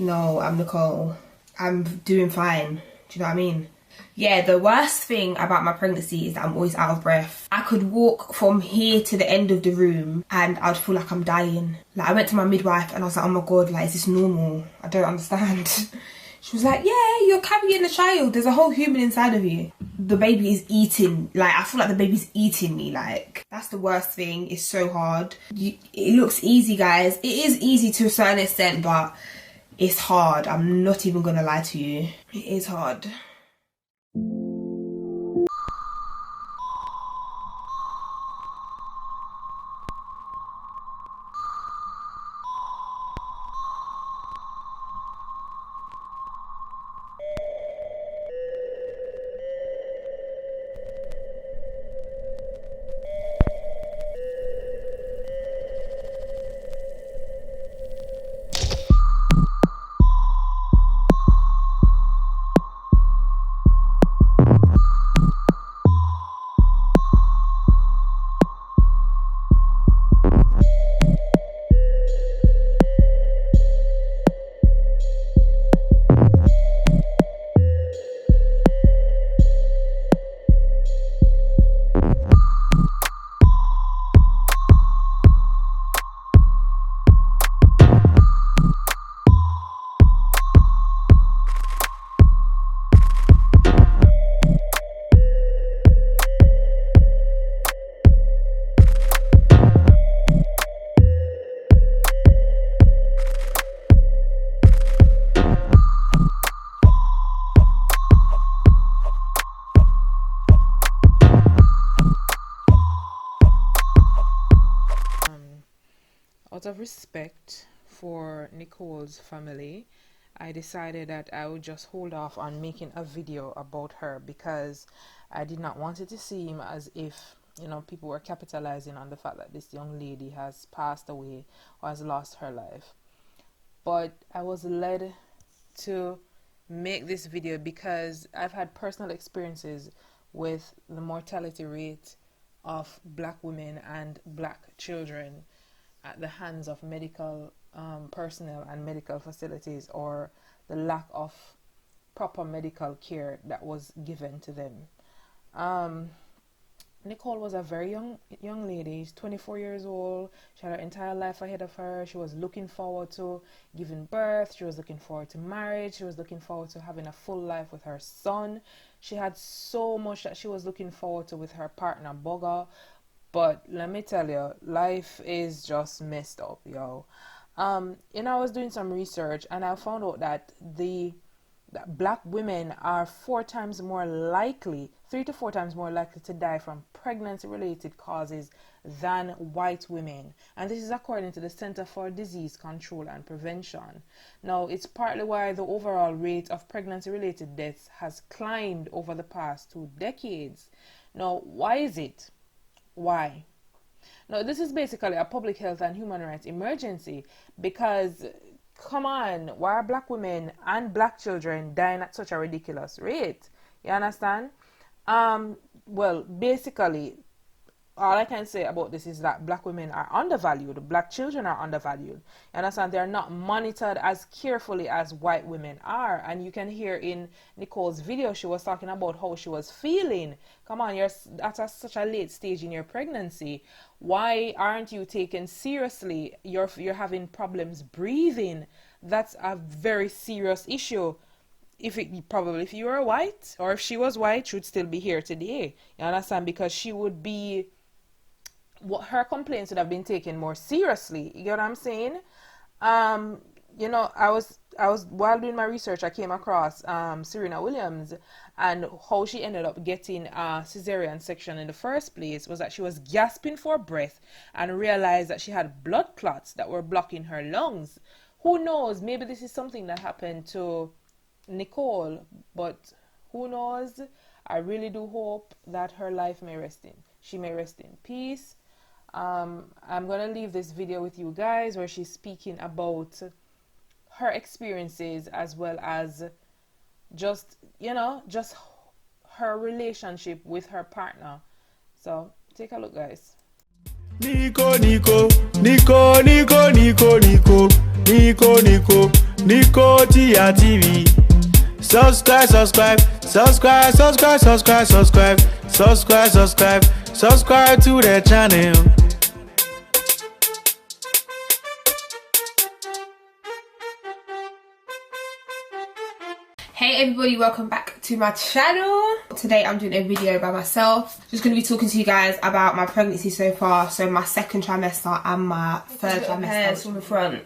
No, I'm Nicole. I'm doing fine. Do you know what I mean? Yeah, the worst thing about my pregnancy is that I'm always out of breath. I could walk from here to the end of the room and I'd feel like I'm dying. Like, I went to my midwife and I was like, oh my God, like, is this normal? I don't understand. She was like, yeah, you're carrying a child. There's a whole human inside of you. The baby is eating. Like, I feel like the baby's eating me. Like, that's the worst thing. It's so hard. It looks easy, guys. It is easy to a certain extent, but it's hard. I'm not even gonna lie to you. It is hard. Out of respect for Nicole's family, I decided that I would just hold off on making a video about her because I did not want it to seem as if, you know, people were capitalizing on the fact that this young lady has passed away or has lost her life. But I was led to make this video because I've had personal experiences with the mortality rate of black women and black children at the hands of medical personnel and medical facilities, or the lack of proper medical care that was given to them. Nicole was a very young lady. She's 24 years old. She had her entire life ahead of her. She was looking forward to giving birth. She was looking forward to marriage. She was looking forward to having a full life with her son. She had so much that she was looking forward to with her partner, Boga. But let me tell you, life is just messed up, yo. I was doing some research and I found out that that black women are 3 to 4 times more likely to die from pregnancy-related causes than white women. And this is according to the Center for Disease Control and Prevention. Now, it's partly why the overall rate of pregnancy-related deaths has climbed over the past 2 decades. Now, why is it? Why? Now, this is basically a public health and human rights emergency because, come on, why are black women and black children dying at such a ridiculous rate? You understand? Well, basically, all I can say about this is that black women are undervalued, black children are undervalued. You understand? They're not monitored as carefully as white women are. And you can hear in Nicole's video, she was talking about how she was feeling. Come on, you're at such a late stage in your pregnancy. Why aren't you taken seriously? You're having problems breathing. That's a very serious issue. If you were white, or if she was white, she would still be here today. You understand? Because she would be, her complaints would have been taken more seriously. You get what I'm saying? I was while doing my research, I came across Serena Williams, and how she ended up getting a cesarean section in the first place was that she was gasping for breath and realized that she had blood clots that were blocking her lungs. Who knows? Maybe this is something that happened to Nicole, but who knows? I really do hope that she may rest in peace. I'm gonna leave this video with you guys where she's speaking about her experiences as well as just her relationship with her partner. So take a look, guys. Nico, Nico, Nico, Nico, Nico, Nico, Nico, Nico, Nicole Thea TV. Subscribe, subscribe, subscribe, subscribe, subscribe, subscribe, subscribe, subscribe, subscribe to the channel. Hey everybody, welcome back to my channel. Today I'm doing a video by myself. Just going to be talking to you guys about my pregnancy so far. So my second trimester and my third trimester. From the front.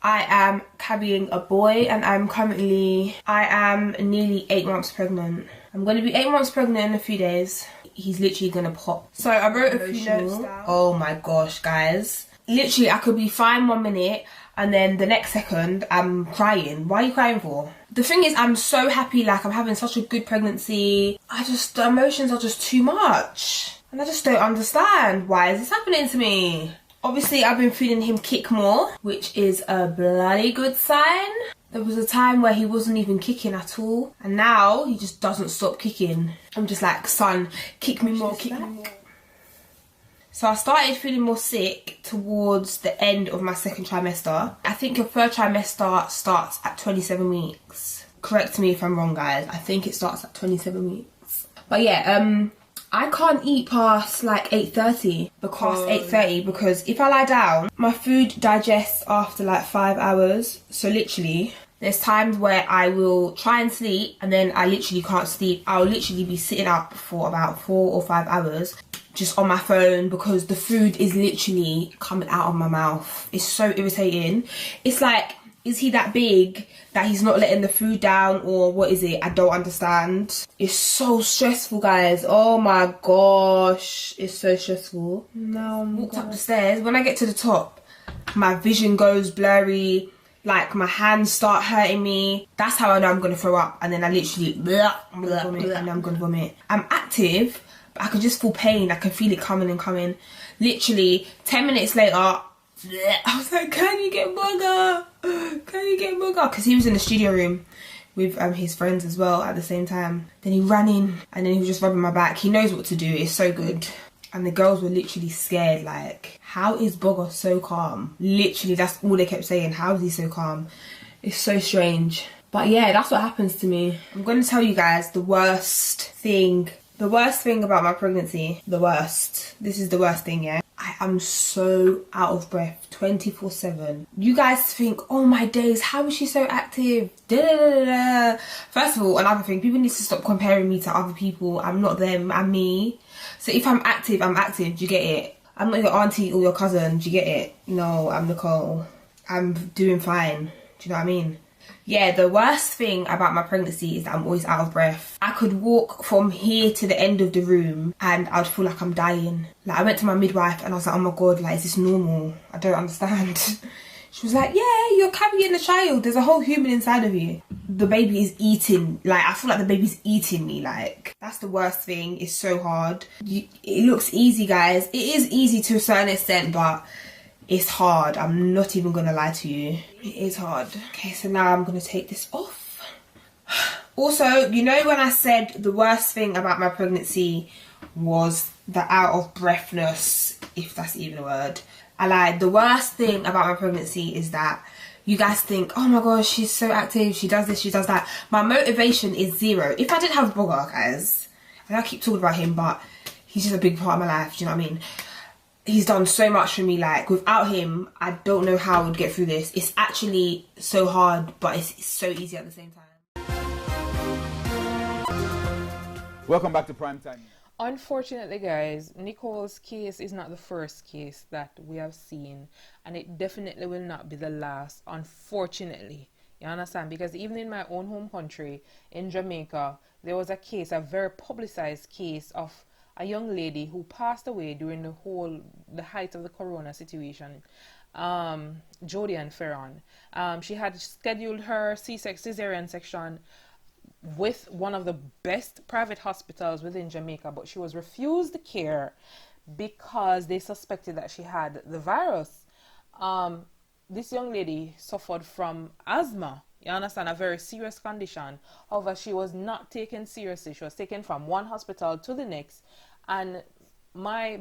I am carrying a boy and I am nearly 8 months pregnant. I'm going to be 8 months pregnant in a few days. He's literally going to pop. So I wrote a few notes down. Oh my gosh, guys. Literally, I could be fine 1 minute and then the next second I'm crying. Why are you crying for? The thing is, I'm so happy, like I'm having such a good pregnancy. The emotions are just too much. And I just don't understand. Why is this happening to me? Obviously, I've been feeling him kick more, which is a bloody good sign. There was a time where he wasn't even kicking at all. And now he just doesn't stop kicking. I'm just like, son, kick me more, kick me more. So I started feeling more sick towards the end of my second trimester. I think your third trimester starts at 27 weeks. Correct me if I'm wrong, guys. I think it starts at 27 weeks. But yeah, I can't eat past like 8:30 because if I lie down, my food digests after like 5 hours. So literally, there's times where I will try and sleep and then I literally can't sleep. I'll literally be sitting up for about 4 or 5 hours just on my phone because the food is literally coming out of my mouth. It's so irritating. It's like, is he that big that he's not letting the food down, or what is it? I don't understand. It's so stressful, guys. Oh my gosh, it's so stressful. Now I walked up the stairs. When I get to the top, my vision goes blurry. Like my hands start hurting me. That's how I know I'm gonna throw up. And then I literally vomit, and I'm gonna vomit. I'm active, but I can just feel pain. I can feel it coming and coming. Literally 10 minutes later, I was like, can you get Boga? Can you get Boga? Because he was in the studio room with his friends as well at the same time. Then he ran in and then he was just rubbing my back. He knows what to do. It's so good. And the girls were literally scared, like, how is Boga so calm? Literally, that's all they kept saying. How is he so calm? It's so strange. But yeah, that's what happens to me. I'm going to tell you guys the worst thing about my pregnancy. This is the worst thing, yeah? I am so out of breath 24/7. You guys think, oh my days, how is she so active? Da, da, da, da, da. First of all, another thing, people need to stop comparing me to other people. I'm not them, I'm me. So if I'm active, I'm active. Do you get it? I'm not your auntie or your cousin. Do you get it? No, I'm Nicole. I'm doing fine. Do you know what I mean? Yeah, the worst thing about my pregnancy is that I'm always out of breath. I could walk from here to the end of the room and I'd feel like I'm dying. Like, I went to my midwife and I was like, oh my God, like, is this normal? I don't understand. She was like, yeah, you're carrying a child. There's a whole human inside of you. The baby is eating. Like, I feel like the baby's eating me. Like, that's the worst thing. It's so hard. It looks easy, guys. It is easy to a certain extent, but it's hard. I'm not even gonna lie to you. It is hard. Okay, so now I'm gonna take this off. Also, you know when I said the worst thing about my pregnancy was the out of breathness, if that's even a word. I lied. The worst thing about my pregnancy is that you guys think, oh my gosh, she's so active, she does this, she does that. My motivation is zero. If I didn't have Boga, guys, and I keep talking about him, but he's just a big part of my life, do you know what I mean? He's done so much for me. Like, without him, I don't know how I would get through this. It's actually so hard, but it's so easy at the same time. Welcome back to Primetime. Unfortunately, guys, Nicole's case is not the first case that we have seen, and it definitely will not be the last, unfortunately. You understand? Because even in my own home country, in Jamaica, there was a case, a very publicized case of a young lady who passed away during the height of the corona situation. Jodian Fearon. She had scheduled her cesarean section with one of the best private hospitals within Jamaica, but she was refused the care because they suspected that she had the virus. This young lady suffered from asthma. You understand? A very serious condition. However, she was not taken seriously. She was taken from one hospital to the next, and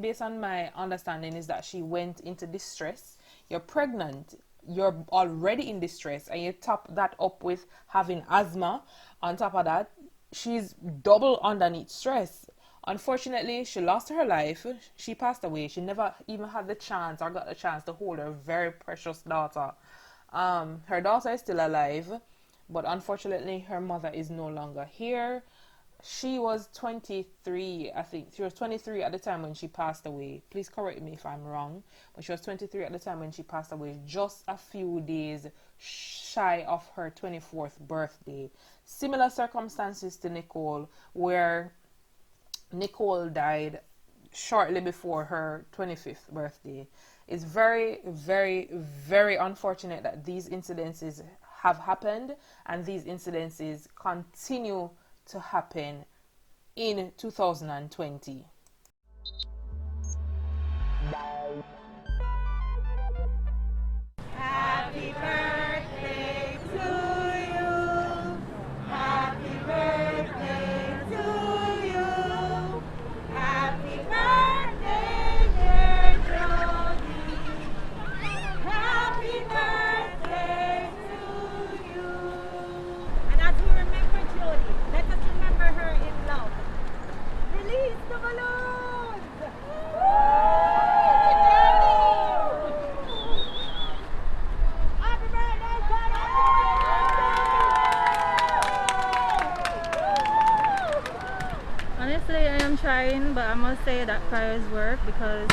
based on my understanding is that she went into distress. You're pregnant you're already in distress, and you top that up with having asthma. On top of that, she's double underneath stress. Unfortunately, she lost her life. She passed away. She never even had the chance or got the chance to hold her very precious daughter. Her daughter is still alive, but unfortunately, her mother is no longer here. She was 23, I think. She was 23 at the time when she passed away. Please correct me if I'm wrong. But she was 23 at the time when she passed away, just a few days shy of her 24th birthday. Similar circumstances to Nicole, where Nicole died shortly before her 25th birthday. It's very, very, very unfortunate that these incidences have happened, and these incidences continue to happen in 2020. Happy birthday to you. Happy birthday to you. Happy birthday, dear Jody. Happy birthday to you. And as we remember Jody, let us remember her in love. Release the balloons. Happy birthday, Jody! Honestly, I am trying, but I must say that prayers work because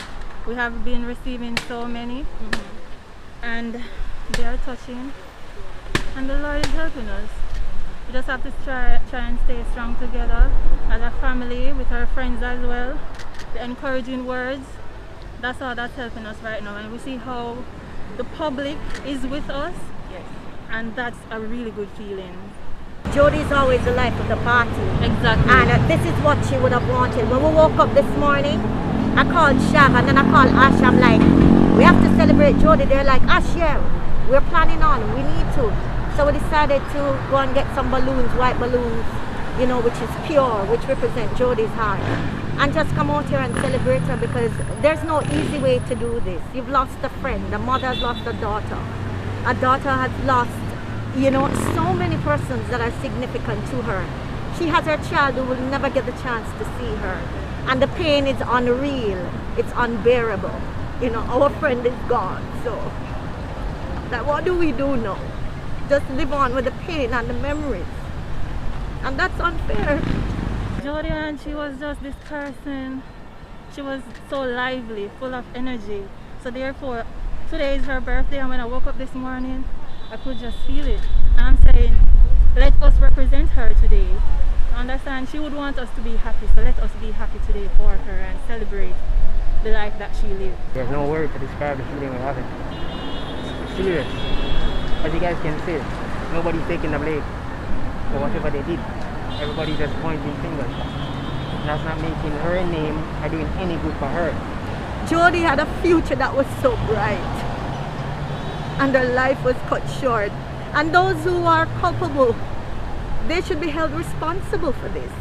we have been receiving so many, and they are touching, and the Lord is helping us. We just have to try and stay strong together as a family, with our friends as well. The encouraging words, that's all that's helping us right now, and we see how the public is with us, and that's a really good feeling. Jody is always the life of the party. Exactly. And this is what she would have wanted. When we woke up this morning, I called Shaq and then I called Ash. I'm like, we have to celebrate Jody. They're like, Ash, yeah, we're planning on, we need to. So we decided to go and get some balloons, white balloons, you know, which is pure, which represent Jody's heart. And just come out here and celebrate her, because there's no easy way to do this. You've lost a friend, the mother has lost a daughter has lost, you know, so many persons that are significant to her. She has her child who will never get the chance to see her. And the pain is unreal, it's unbearable. You know, our friend is gone, so like, what do we do now? Just live on with the pain and the memories. And that's unfair. Jodian, she was just this person. She was so lively, full of energy. So therefore, today is her birthday, and when I woke up this morning, I could just feel it. And I'm saying, let us represent her today. Understand, she would want us to be happy, so let us be happy today for her and celebrate the life that she lived. There's no word to describe the feeling we're having. It's serious. As you guys can see, nobody's taking the blame for whatever they did. Everybody's just pointing fingers. That's not making her name or doing any good for her. Jody had a future that was so bright, and her life was cut short. And those who are culpable, they should be held responsible for this,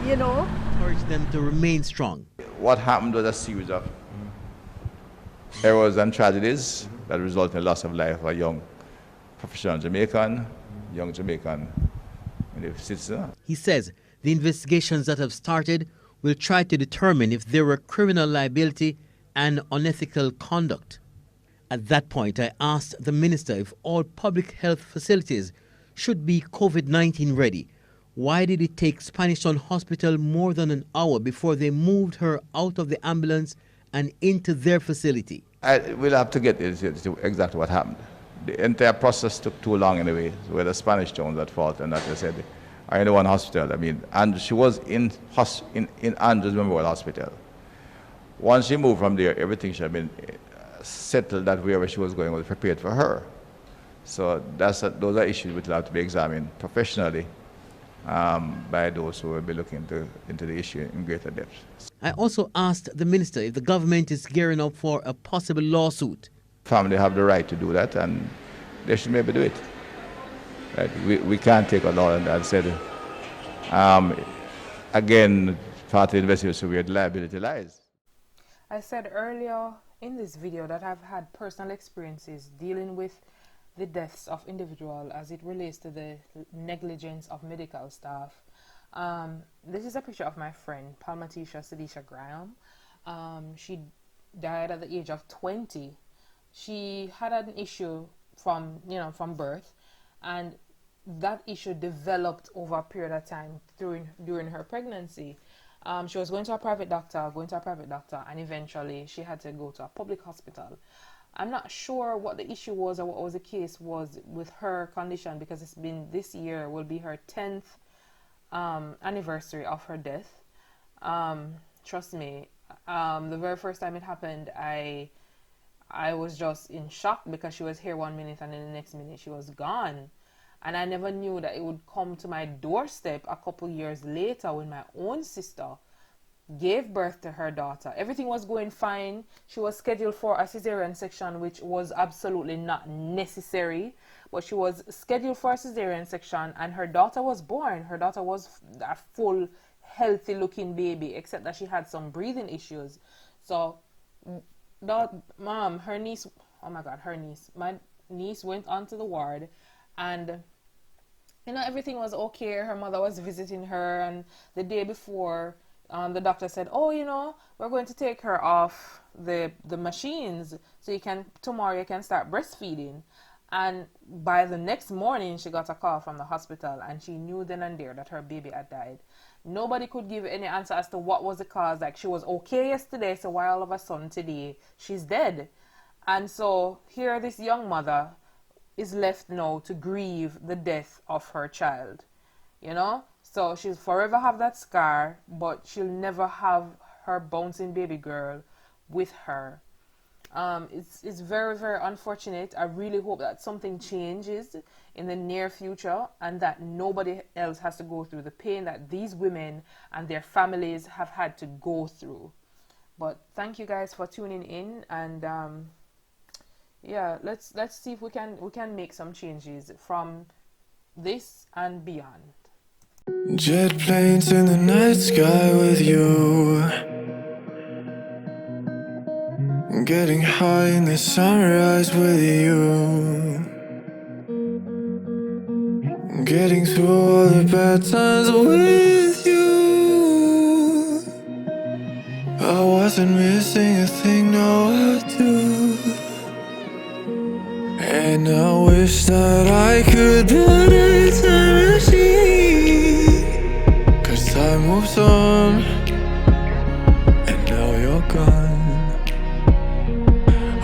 you know? Encourage them to remain strong. What happened was a series of errors and tragedies that resulted in the loss of life of a young professional Jamaican, citizen. He says the investigations that have started will try to determine if there were criminal liability and unethical conduct. At that point, I asked the minister if all public health facilities should be COVID-19 ready. Why did it take Spanish Town Hospital more than an hour before they moved her out of the ambulance and into their facility? We'll have to get into exactly what happened. The entire process took too long anyway, where the Spanish Town at fault, and that they said, I in the one hospital. I mean, and she was in Andrews Memorial Hospital. Once she moved from there, everything should have been settled that wherever she was going was prepared for her. So those are issues which will have to be examined professionally by those who will be looking into the issue in greater depth. I also asked the minister if the government is gearing up for a possible lawsuit. Family have the right to do that, and they should maybe do it. Right? We can't take a law and say, again, part of the investigation where the liability lies. I said earlier in this video that I've had personal experiences dealing with the deaths of individuals as it relates to the negligence of medical staff. This is a picture of my friend Palmatisha Sedisha Graham. She died at the age of 20. She had an issue from birth, and that issue developed over a period of time during her pregnancy. She was going to a private doctor, and eventually she had to go to a public hospital. I'm not sure what the issue was or what was the case was with her condition, because this year will be her 10th anniversary of her death. Trust me, the very first time it happened, I was just in shock, because she was here 1 minute and then the next minute she was gone. And I never knew that it would come to my doorstep a couple years later when my own sister gave birth to her daughter. Everything was going fine. She was scheduled for a cesarean section, which was absolutely not necessary. But she was scheduled for a cesarean section, and her daughter was born. Her daughter was a full, healthy looking baby, except that she had some breathing issues. So, my niece went onto the ward, and everything was okay. Her mother was visiting her, and the day before, the doctor said, we're going to take her off the machines, so tomorrow you can start breastfeeding. And by the next morning, she got a call from the hospital, and she knew then and there that her baby had died. Nobody could give any answer as to what was the cause. Like, she was okay yesterday, so why all of a sudden today she's dead? And so here this young mother is left now to grieve the death of her child, so she'll forever have that scar, but she'll never have her bouncing baby girl with her. It's very, very unfortunate. I really hope that something changes in the near future, and that nobody else has to go through the pain that these women and their families have had to go through. But thank you guys for tuning in, and let's see if we can make some changes from this and beyond. Jet planes in the night sky with you, getting high in the sunrise with you, getting through all the bad times with you. I wasn't missing a thing, no I do. And I wish that I could build a time machine, 'cause time moves on, and now you're gone.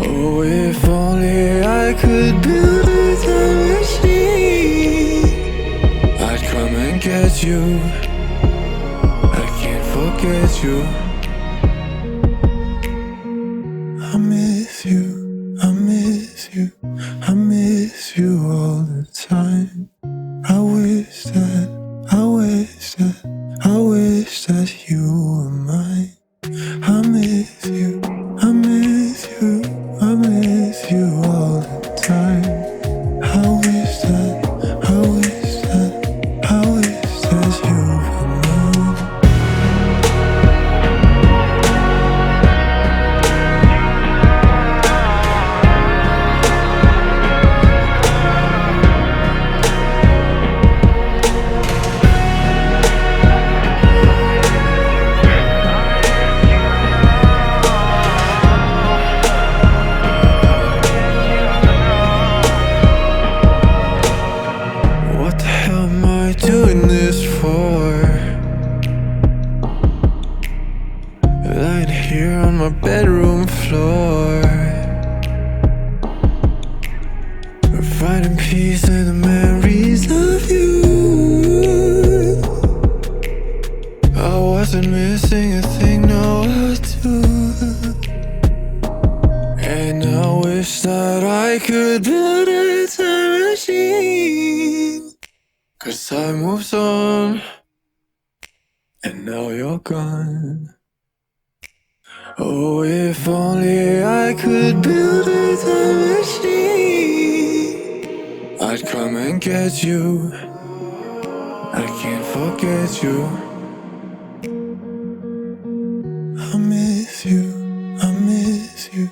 Oh, if only I could build a time machine, I'd come and get you. I can't forget you. I miss you, I miss you, I miss you all the time. I wish that you were mine. I miss you, I miss you, I miss you all the time. I wish that you were mine. What the hell am I doing this for? Lying here on my bedroom floor, finding peace in the memories of you. I wasn't missing a thing, no I do. And I wish that I could build a time machine, 'cause time moves on, and now you're gone. Oh, if only I could build a time machine, I'd come and get you. I can't forget you. I miss you, I miss you,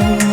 home.